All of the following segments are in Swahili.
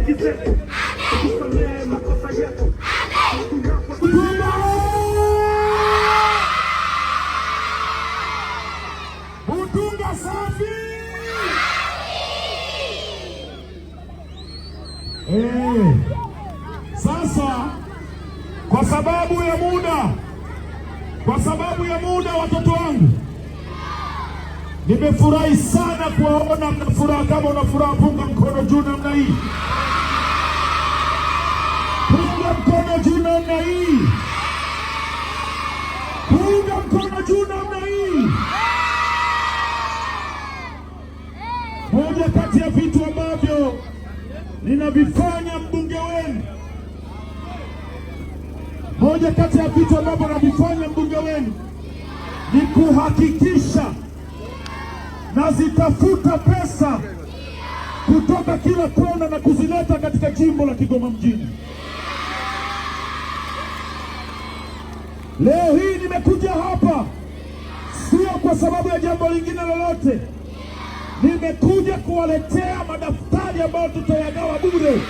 dhambi zetu, tusamehe makosa yetu. Butunga safi. Sasa kwa sababu ya muda watoto wangu, nimefurahi sana kuwaona mna furaha. Kama una furaha, punga mkono juu namna hii. Punga mkono juu namna hii. Punga mkono juu namna hii. Moja kati ya vitu ambavyo ninavifanya mbunge wenu, ni kuhakikisha nazitafuta pesa kutoka kila kona na kuzileta katika jimbo la Kigoma mjini. Leo hii nimekuja hapa sio kwa sababu ya jambo lingine lolote. Nimekuja kuwaletea madaftari ambayo tutayagawa bure.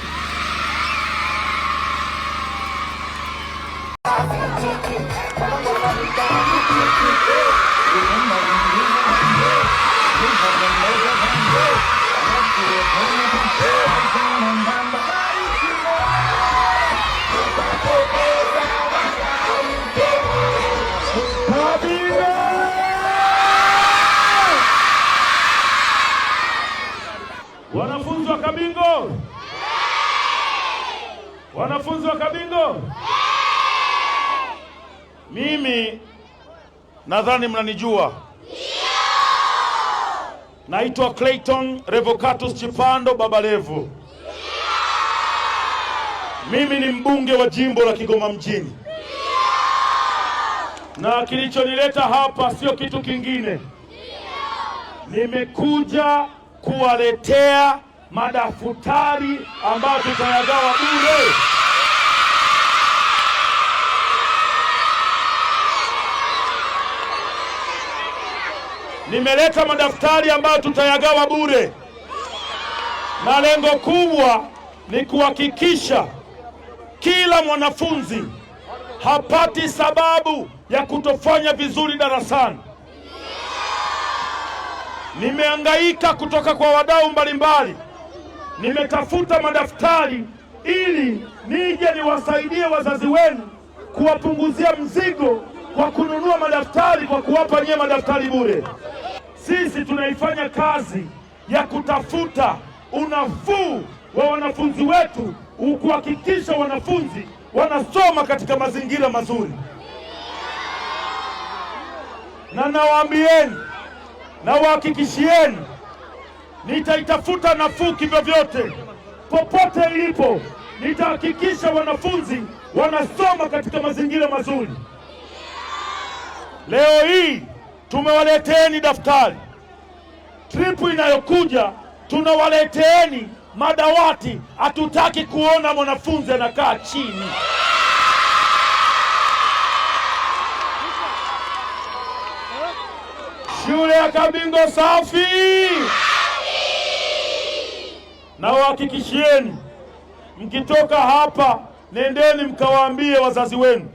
Wanafunzi wa Kabingo, wanafunzi wa Kabingo, mimi nadhani mnanijua. Naitwa Clayton Revocatus Chipando Baba Levo. Mimi ni mbunge wa jimbo la Kigoma mjini, na kilichonileta hapa sio kitu kingine. Nimekuja kuwaletea madaftari ambayo tutayagawa bure. Nimeleta madaftari ambayo tutayagawa bure, na lengo kubwa ni kuhakikisha kila mwanafunzi hapati sababu ya kutofanya vizuri darasani. Nimehangaika kutoka kwa wadau mbalimbali, nimetafuta madaftari ili nije niwasaidie wazazi wenu kuwapunguzia mzigo kwa kununua madaftari, kwa kuwapa nyie madaftari bure. Sisi tunaifanya kazi ya kutafuta unafuu wa wanafunzi wetu, kuhakikisha wanafunzi wanasoma katika mazingira mazuri. Na nawaambieni, nawahakikishieni, nitaitafuta nafuu kivyovyote, popote ilipo. Nitahakikisha wanafunzi wanasoma katika mazingira mazuri. Leo hii tumewaleteeni daftari. Tripu inayokuja tunawaleteeni madawati. Hatutaki kuona mwanafunzi anakaa chini. Shule ya Kabingo safi. Na wahakikishieni, mkitoka hapa nendeni mkawaambie wazazi wenu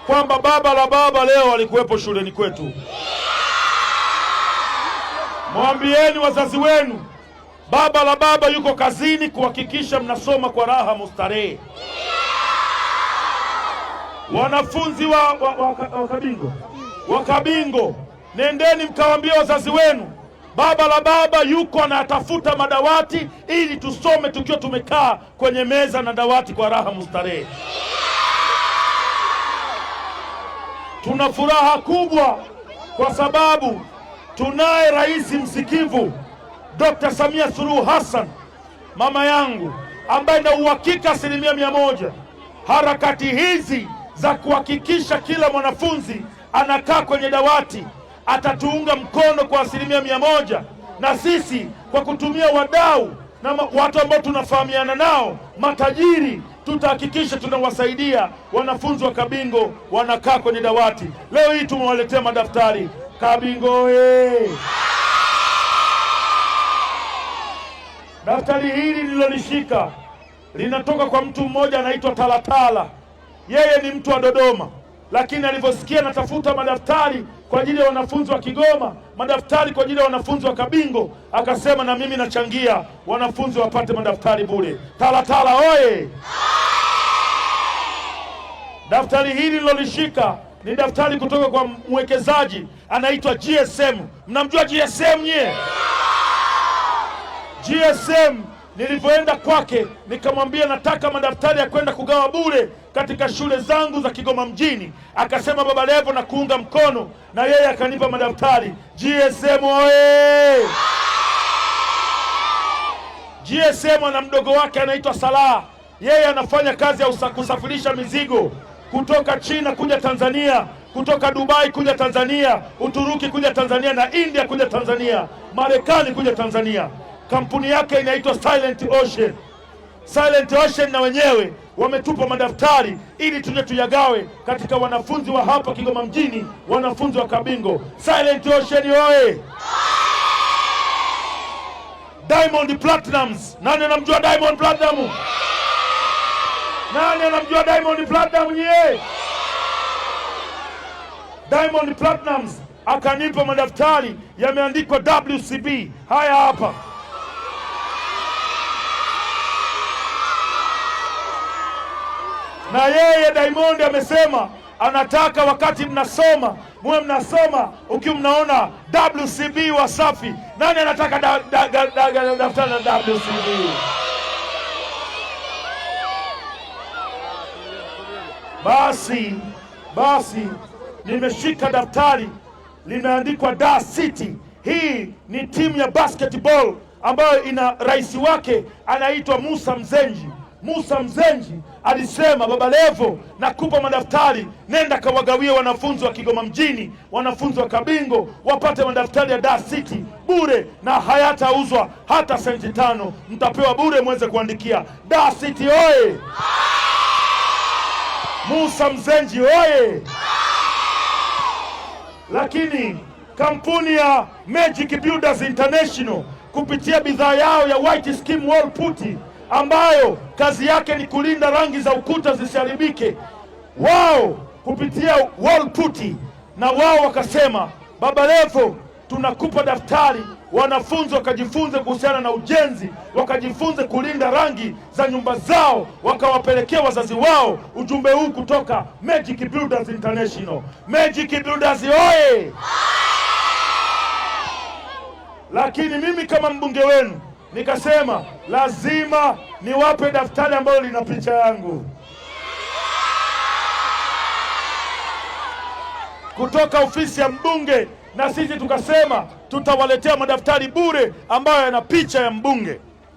kwamba baba la baba leo alikuwepo shuleni kwetu. Mwambieni wazazi wenu baba la baba yuko kazini kuhakikisha mnasoma kwa raha mustarehe. Wanafunzi wa Kabingo, nendeni mkawaambie wazazi wenu baba la baba yuko anatafuta madawati ili tusome tukiwa tumekaa kwenye meza na dawati kwa raha mustarehe. Tuna furaha kubwa kwa sababu tunaye rais msikivu Dr. Samia Suluhu Hassan, mama yangu, ambaye na uhakika 100% harakati hizi za kuhakikisha kila mwanafunzi anakaa kwenye dawati atatuunga mkono kwa 100%, na sisi kwa kutumia wadau na watu ambao tunafahamiana nao, matajiri, tutahakikisha tunawasaidia wanafunzi wa Kabingo wanakaa kwenye dawati. Leo hii tumewaletea madaftari. Kabingo daftari hili nililolishika linatoka kwa mtu mmoja anaitwa Talatala. Yeye ni mtu wa Dodoma, lakini alivyosikia natafuta madaftari kwa ajili ya wanafunzi wa Kigoma, madaftari kwa ajili ya wanafunzi wa Kabingo, akasema na mimi nachangia wanafunzi wapate madaftari bure. Talatala oye! Daftari hili lilolishika ni daftari kutoka kwa mwekezaji anaitwa GSM. Mnamjua GSM nye? GSM nilivyoenda kwake nikamwambia nataka madaftari ya kwenda kugawa bure katika shule zangu za Kigoma mjini, akasema Baba Levo na kuunga mkono, na yeye akanipa madaftari. GSM oye! GSM ana mdogo wake anaitwa Salah. Yeye anafanya kazi ya kusafirisha mizigo kutoka China kuja Tanzania, kutoka Dubai kuja Tanzania, Uturuki kuja Tanzania, na India kuja Tanzania, Marekani kuja Tanzania. Kampuni yake inaitwa Silent Ocean. Silent Ocean na wenyewe wametupa madaftari ili tuje tuyagawe katika wanafunzi wa hapa Kigoma mjini, wanafunzi wa Kabingo. Silent Ocean oye! Diamond Platinums. Nani anamjua Diamond Platinum? Nani anamjua Diamond Platinum nye? Diamond Platinums akanipa madaftari yameandikwa WCB. Haya hapa. Na yeye Diamond amesema anataka wakati mnasoma muwe mnasoma ukiwa mnaona WCB Wasafi. Nani anataka daftari la WCB? Basi nimeshika daftari limeandikwa Dar City. Hii ni timu ya basketball ambayo ina rais wake anaitwa Musa Mzenji. Musa Mzenji alisema Baba Levo nakupa madaftari, nenda kawagawie wanafunzi wa Kigoma mjini, wanafunzi wa Kabingo wapate madaftari ya Dar City bure, na hayatauzwa hata senti 5, mtapewa bure mweze kuandikia. Dar City oye! Musa Mzenji oye! Lakini kampuni ya Magic Builders International kupitia bidhaa yao ya White Skim Wall Putty ambayo kazi yake ni kulinda rangi za ukuta zisiharibike, wao kupitia wall putty, na wao wakasema Baba Levo tunakupa daftari, wanafunzi wakajifunze kuhusiana na ujenzi, wakajifunze kulinda rangi za nyumba zao, wakawapelekea wazazi wao ujumbe huu kutoka Magic Builders International. Magic Builders oye! Lakini mimi kama mbunge wenu nikasema lazima niwape daftari ambalo lina picha yangu. Kutoka ofisi ya mbunge, na sisi tukasema tutawaletea madaftari bure ambayo yana picha ya mbunge.